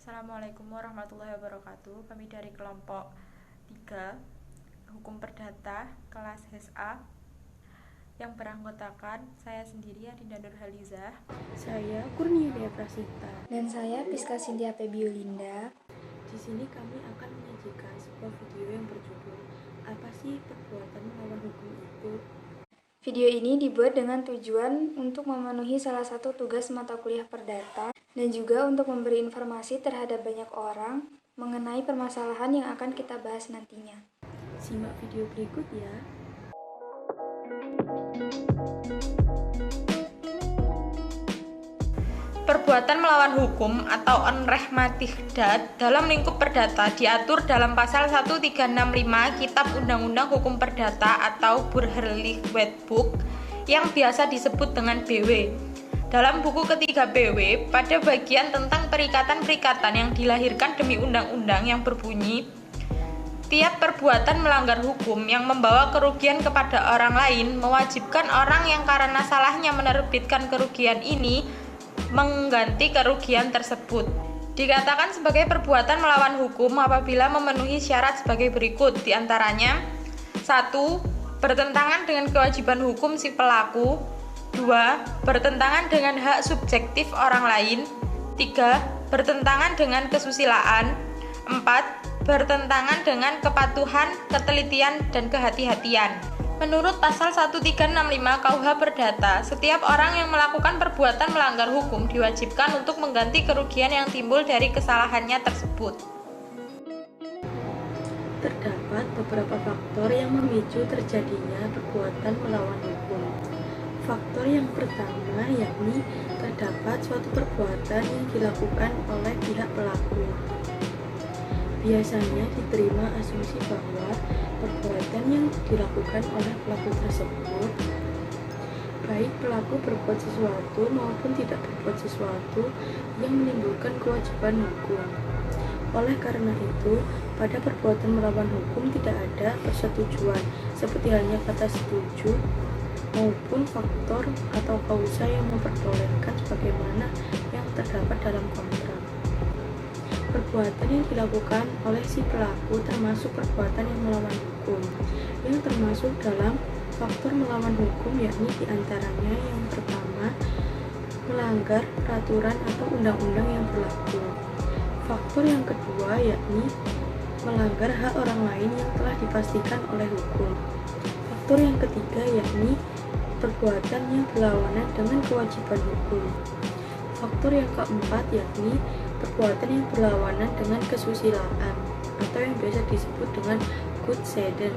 Assalamualaikum warahmatullahi wabarakatuh. Kami dari kelompok 3 Hukum Perdata kelas HSA yang beranggotakan saya sendiri Adinda Nurhalizah, saya Kurnia Dea Prasita, dan saya Piska Cynthia Febiolinda. Di sini kami akan menyajikan sebuah video yang berjudul "Apa sih perbuatan melawan hukum itu?". Video ini dibuat dengan tujuan untuk memenuhi salah satu tugas mata kuliah perdata dan juga untuk memberi informasi terhadap banyak orang mengenai permasalahan yang akan kita bahas nantinya. Simak video berikut ya. Perbuatan melawan hukum atau onrehmatighdat dalam lingkup perdata diatur dalam pasal 1365 Kitab Undang-Undang Hukum Perdata atau Burgerlijk Wetboek yang biasa disebut dengan BW. Dalam buku ketiga BW, pada bagian tentang perikatan-perikatan yang dilahirkan demi undang-undang yang berbunyi, tiap perbuatan melanggar hukum yang membawa kerugian kepada orang lain mewajibkan orang yang karena salahnya menerbitkan kerugian ini mengganti kerugian tersebut. Dikatakan sebagai perbuatan melawan hukum apabila memenuhi syarat sebagai berikut, diantaranya 1. Bertentangan dengan kewajiban hukum si pelaku. 2. Bertentangan dengan hak subjektif orang lain. 3. Bertentangan dengan kesusilaan. 4. Bertentangan dengan kepatuhan, ketelitian, dan kehati-hatian. Menurut pasal 1365 KUH Perdata, setiap orang yang melakukan perbuatan melanggar hukum diwajibkan untuk mengganti kerugian yang timbul dari kesalahannya tersebut. Terdapat beberapa faktor yang memicu terjadinya perbuatan melawan hukum. Faktor yang pertama yakni terdapat suatu perbuatan yang dilakukan oleh pihak pelaku. Biasanya diterima asumsi bahwa perbuatan yang dilakukan oleh pelaku tersebut, baik pelaku berbuat sesuatu maupun tidak berbuat sesuatu yang menimbulkan kewajiban hukum. Oleh karena itu, pada perbuatan melawan hukum tidak ada persetujuan, seperti halnya kata setuju, maupun faktor atau kausa yang memperbolehkan sebagaimana yang terdapat dalam kontrak. Perbuatan yang dilakukan oleh si pelaku termasuk perbuatan yang melawan hukum. Yang termasuk dalam faktor melawan hukum yakni diantaranya yang pertama, melanggar peraturan atau undang-undang yang berlaku. Faktor yang kedua yakni melanggar hak orang lain yang telah dipastikan oleh hukum. Faktor yang ketiga yakni perbuatan yang berlawanan dengan kewajiban hukum. Faktor yang keempat yakni perbuatan yang berlawanan dengan kesusilaan atau yang biasa disebut dengan good sedden.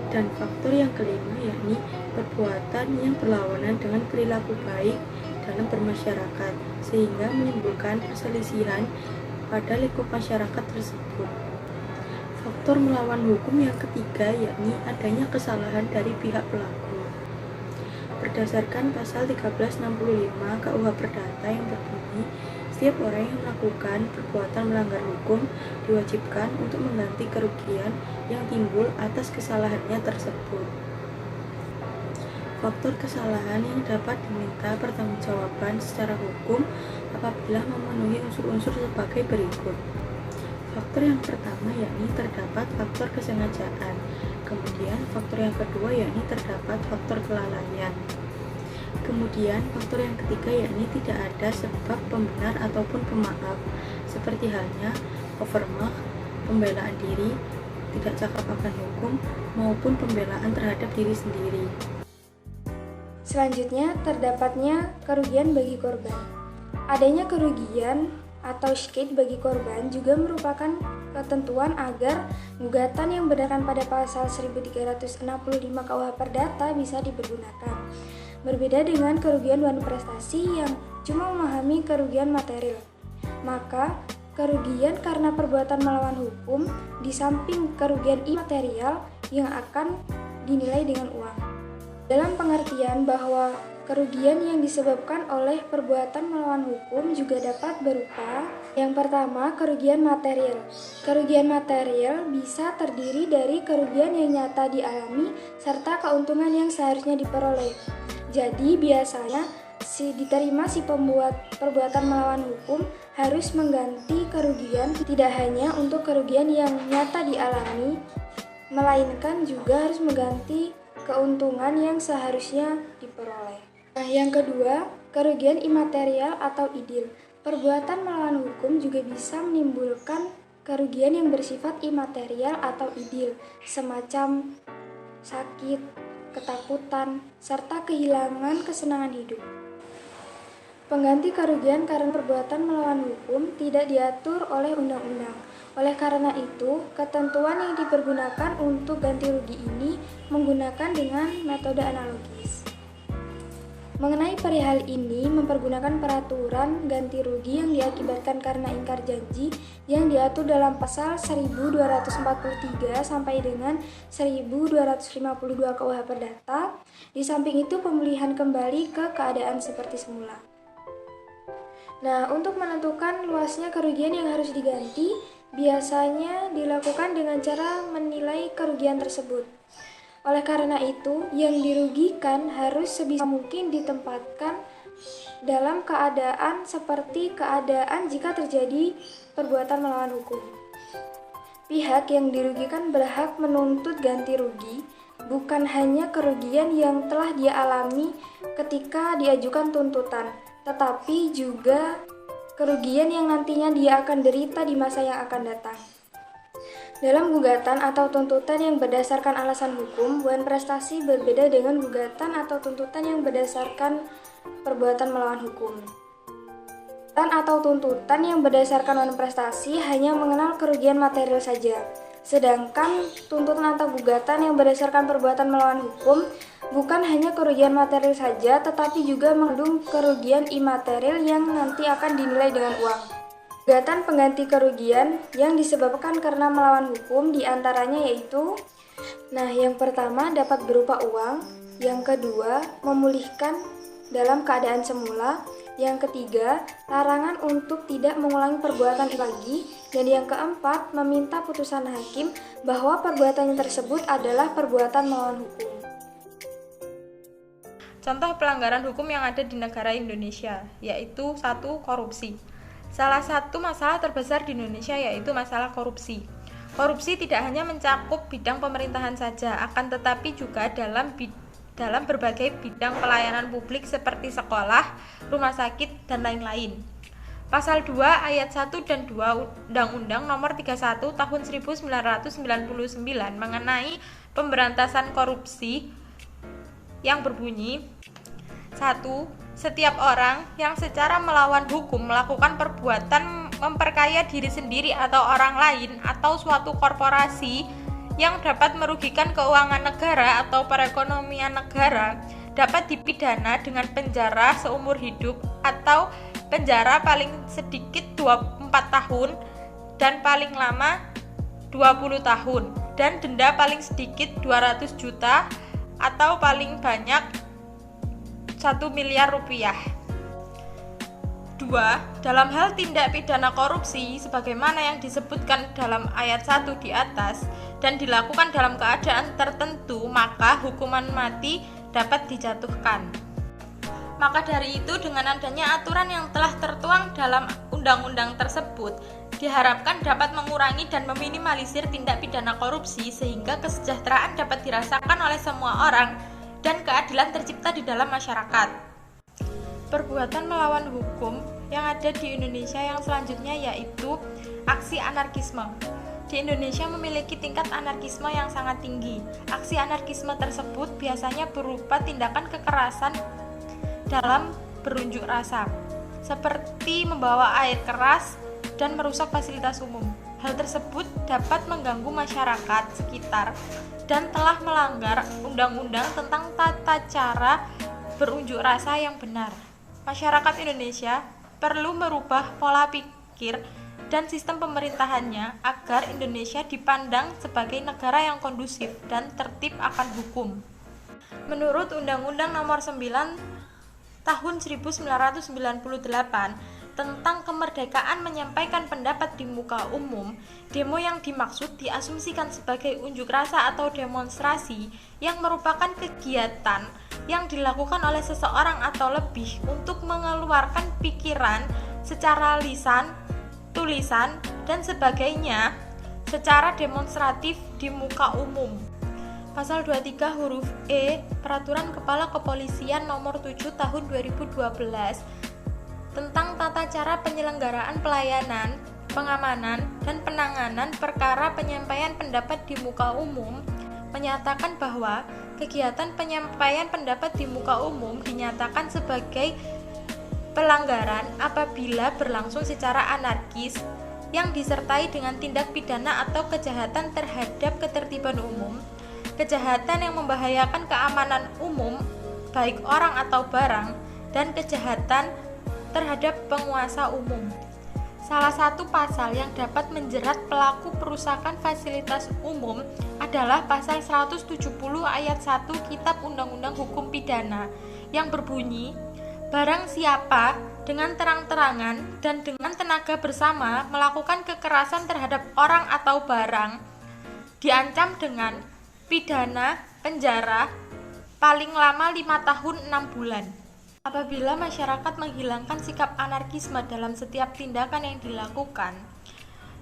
Dan faktor yang kelima yakni perbuatan yang berlawanan dengan perilaku baik dalam bermasyarakat sehingga menimbulkan perselisihan pada lingkup masyarakat tersebut. Faktor melawan hukum yang ketiga yakni adanya kesalahan dari pihak pelaku. Berdasarkan pasal 1365 KUH Perdata yang berbunyi, setiap orang yang melakukan perbuatan melanggar hukum diwajibkan untuk mengganti kerugian yang timbul atas kesalahannya tersebut. Faktor kesalahan yang dapat diminta pertanggungjawaban secara hukum apabila memenuhi unsur-unsur sebagai berikut. Faktor yang pertama yakni terdapat faktor kesengajaan. Kemudian faktor yang kedua yakni terdapat faktor kelalaian. Kemudian faktor yang ketiga yakni tidak ada sebab pembenar ataupun pemaaf, seperti halnya overmach, pembelaan diri, tidak cakap akan hukum, maupun pembelaan terhadap diri sendiri. Selanjutnya, terdapatnya kerugian bagi korban. Adanya kerugian atau shkid bagi korban juga merupakan ketentuan agar gugatan yang berdasarkan pada pasal 1365 KUH Perdata bisa dipergunakan. Berbeda dengan kerugian dan prestasi yang cuma memahami kerugian material. Maka, kerugian karena perbuatan melawan hukum di samping kerugian imaterial yang akan dinilai dengan uang. Dalam pengertian bahwa kerugian yang disebabkan oleh perbuatan melawan hukum juga dapat berupa yang pertama, kerugian material. Kerugian material bisa terdiri dari kerugian yang nyata dialami serta keuntungan yang seharusnya diperoleh. Jadi biasanya diterima si pembuat perbuatan melawan hukum harus mengganti kerugian tidak hanya untuk kerugian yang nyata dialami, melainkan juga harus mengganti keuntungan yang seharusnya diperoleh. Nah, yang kedua, kerugian imaterial atau idil. Perbuatan melawan hukum juga bisa menimbulkan kerugian yang bersifat imaterial atau idil, semacam sakit, ketakutan, serta kehilangan kesenangan hidup. Pengganti kerugian karena perbuatan melawan hukum tidak diatur oleh undang-undang. Oleh karena itu, ketentuan yang dipergunakan untuk ganti rugi ini menggunakan dengan metode analogis. Mengenai perihal ini, mempergunakan peraturan ganti rugi yang diakibatkan karena ingkar janji yang diatur dalam pasal 1243 sampai dengan 1252 KUH Perdata. Di samping itu, pemulihan kembali ke keadaan seperti semula. Nah, untuk menentukan luasnya kerugian yang harus diganti, biasanya dilakukan dengan cara menilai kerugian tersebut. Oleh karena itu, yang dirugikan harus sebisa mungkin ditempatkan dalam keadaan seperti keadaan jika terjadi perbuatan melawan hukum. Pihak yang dirugikan berhak menuntut ganti rugi, bukan hanya kerugian yang telah dia alami ketika diajukan tuntutan, tetapi juga kerugian yang nantinya dia akan derita di masa yang akan datang. Dalam gugatan atau tuntutan yang berdasarkan alasan hukum, bukan prestasi berbeda dengan gugatan atau tuntutan yang berdasarkan perbuatan melawan hukum. Gugatan atau tuntutan yang berdasarkan non prestasi hanya mengenal kerugian material saja, sedangkan tuntutan atau gugatan yang berdasarkan perbuatan melawan hukum bukan hanya kerugian material saja, tetapi juga mengandung kerugian imaterial yang nanti akan dinilai dengan uang. Gugatan pengganti kerugian yang disebabkan karena melawan hukum diantaranya yaitu, yang pertama dapat berupa uang, yang kedua memulihkan dalam keadaan semula, yang ketiga larangan untuk tidak mengulangi perbuatan lagi, dan yang keempat meminta putusan hakim bahwa perbuatan tersebut adalah perbuatan melawan hukum. Contoh pelanggaran hukum yang ada di negara Indonesia, yaitu 1. Korupsi. Salah satu masalah terbesar di Indonesia yaitu masalah korupsi. Korupsi tidak hanya mencakup bidang pemerintahan saja, akan tetapi juga dalam berbagai bidang pelayanan publik seperti sekolah, rumah sakit, dan lain-lain. Pasal 2 ayat 1 dan 2 Undang-Undang Nomor 31 Tahun 1999 mengenai pemberantasan korupsi yang berbunyi, 1. Setiap orang yang secara melawan hukum melakukan perbuatan memperkaya diri sendiri atau orang lain atau suatu korporasi yang dapat merugikan keuangan negara atau perekonomian negara dapat dipidana dengan penjara seumur hidup atau penjara paling sedikit 24 tahun dan paling lama 20 tahun dan denda paling sedikit 200 juta atau paling banyak 1 miliar rupiah. 2. Dalam hal tindak pidana korupsi sebagaimana yang disebutkan dalam ayat 1 di atas dan dilakukan dalam keadaan tertentu, maka hukuman mati dapat dijatuhkan. Maka dari itu, dengan adanya aturan yang telah tertuang dalam undang-undang tersebut, diharapkan dapat mengurangi dan meminimalisir tindak pidana korupsi sehingga kesejahteraan dapat dirasakan oleh semua orang dan keadilan tercipta di dalam masyarakat. Perbuatan melawan hukum yang ada di Indonesia yang selanjutnya yaitu aksi anarkisme. Di Indonesia memiliki tingkat anarkisme yang sangat tinggi. Aksi anarkisme tersebut biasanya berupa tindakan kekerasan dalam berunjuk rasa, seperti membawa air keras dan merusak fasilitas umum. Hal tersebut dapat mengganggu masyarakat sekitar dan telah melanggar undang-undang tentang tata cara berunjuk rasa yang benar. Masyarakat Indonesia perlu merubah pola pikir dan sistem pemerintahannya agar Indonesia dipandang sebagai negara yang kondusif dan tertib akan hukum. Menurut Undang-Undang Nomor 9 Tahun 1998 tentang kemerdekaan menyampaikan pendapat di muka umum, demo yang dimaksud diasumsikan sebagai unjuk rasa atau demonstrasi yang merupakan kegiatan yang dilakukan oleh seseorang atau lebih untuk mengeluarkan pikiran secara lisan, tulisan, dan sebagainya secara demonstratif di muka umum. Pasal 23 huruf E Peraturan Kepala Kepolisian Nomor 7 Tahun 2012 tentang tata cara penyelenggaraan pelayanan, pengamanan, dan penanganan perkara penyampaian pendapat di muka umum menyatakan bahwa kegiatan penyampaian pendapat di muka umum dinyatakan sebagai pelanggaran apabila berlangsung secara anarkis yang disertai dengan tindak pidana atau kejahatan terhadap ketertiban umum, kejahatan yang membahayakan keamanan umum, baik orang atau barang, dan kejahatan terhadap penguasa umum. Salah satu pasal yang dapat menjerat pelaku perusakan fasilitas umum adalah pasal 170 ayat 1 Kitab Undang-Undang Hukum Pidana yang berbunyi, barang siapa dengan terang-terangan dan dengan tenaga bersama melakukan kekerasan terhadap orang atau barang diancam dengan pidana penjara paling lama 5 tahun 6 bulan. Apabila masyarakat menghilangkan sikap anarkisme dalam setiap tindakan yang dilakukan,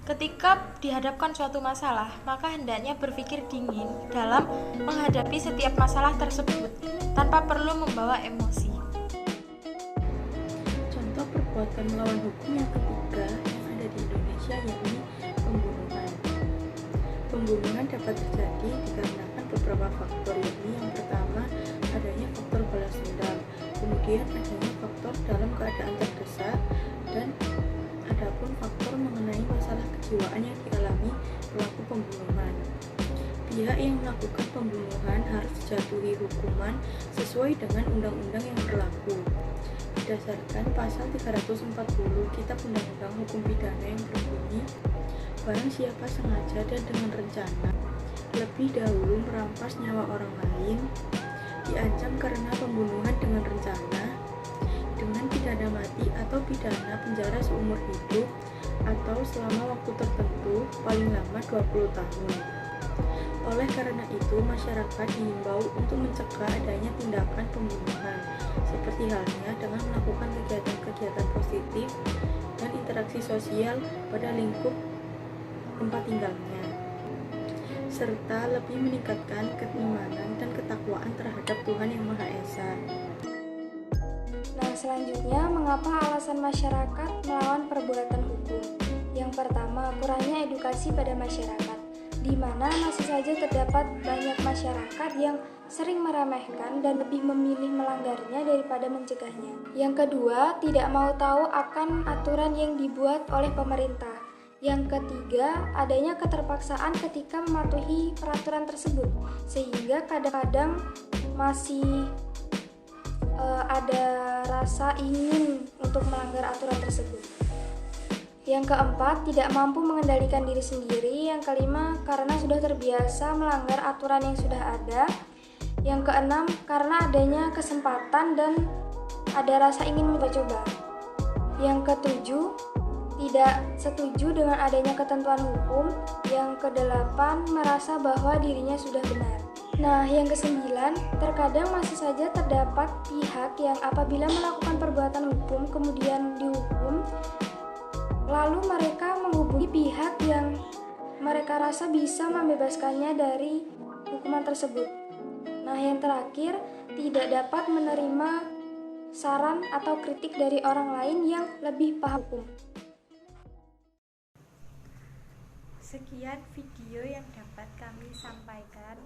ketika dihadapkan suatu masalah, maka hendaknya berpikir dingin dalam menghadapi setiap masalah tersebut tanpa perlu membawa emosi. Contoh perbuatan melawan hukum yang ketiga yang ada di Indonesia yakni pembunuhan. Pembunuhan dapat terjadi dikarenakan beberapa faktor, yakni yang pertama adanya faktor balas dendam, kemudian adanya faktor dalam keadaan terdesak, dan adapun faktor mengenai masalah kejiwaan yang dialami pelaku pembunuhan. Pihak yang melakukan pembunuhan harus dijatuhi hukuman sesuai dengan undang-undang yang berlaku. Berdasarkan pasal 340 Kitab Undang-Undang Hukum Pidana yang berbunyi, barang siapa sengaja dan dengan rencana lebih dahulu merampas nyawa orang lain, diancam karena pembunuhan dengan rencana dengan pidana mati atau pidana penjara seumur hidup atau selama waktu tertentu paling lama 20 tahun. Oleh karena itu, masyarakat diimbau untuk mencegah adanya tindakan pembunuhan, seperti halnya dengan melakukan kegiatan-kegiatan positif dan interaksi sosial pada lingkup tempat tinggalnya, serta lebih meningkatkan keimanan dan ketakwaan terhadap Tuhan Yang Maha Esa. Nah, selanjutnya, mengapa alasan masyarakat melawan perbuatan hukum? Yang pertama, kurangnya edukasi pada masyarakat, di mana masih saja terdapat banyak masyarakat yang sering meremehkan dan lebih memilih melanggarnya daripada mencegahnya. Yang kedua, tidak mau tahu akan aturan yang dibuat oleh pemerintah. Yang ketiga, adanya keterpaksaan ketika mematuhi peraturan tersebut, sehingga kadang-kadang masih ada rasa ingin untuk melanggar aturan tersebut. Yang keempat, tidak mampu mengendalikan diri sendiri. Yang kelima, karena sudah terbiasa melanggar aturan yang sudah ada. Yang keenam, karena adanya kesempatan dan ada rasa ingin mencoba. Yang ketujuh, tidak setuju dengan adanya ketentuan hukum. Yang kedelapan, merasa bahwa dirinya sudah benar. Nah, yang kesembilan, terkadang masih saja terdapat pihak yang apabila melakukan perbuatan hukum kemudian dihukum, lalu mereka menghubungi pihak yang mereka rasa bisa membebaskannya dari hukuman tersebut. Nah, yang terakhir, tidak dapat menerima saran atau kritik dari orang lain yang lebih paham hukum. Sekian video yang dapat kami sampaikan.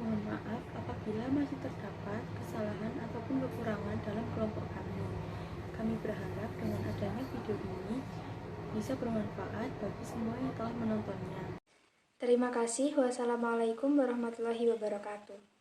Mohon maaf apabila masih terdapat kesalahan ataupun kekurangan dalam kelompok kami. Kami berharap dengan adanya video ini bisa bermanfaat bagi semua yang telah menontonnya. Terima kasih. Wassalamualaikum warahmatullahi wabarakatuh.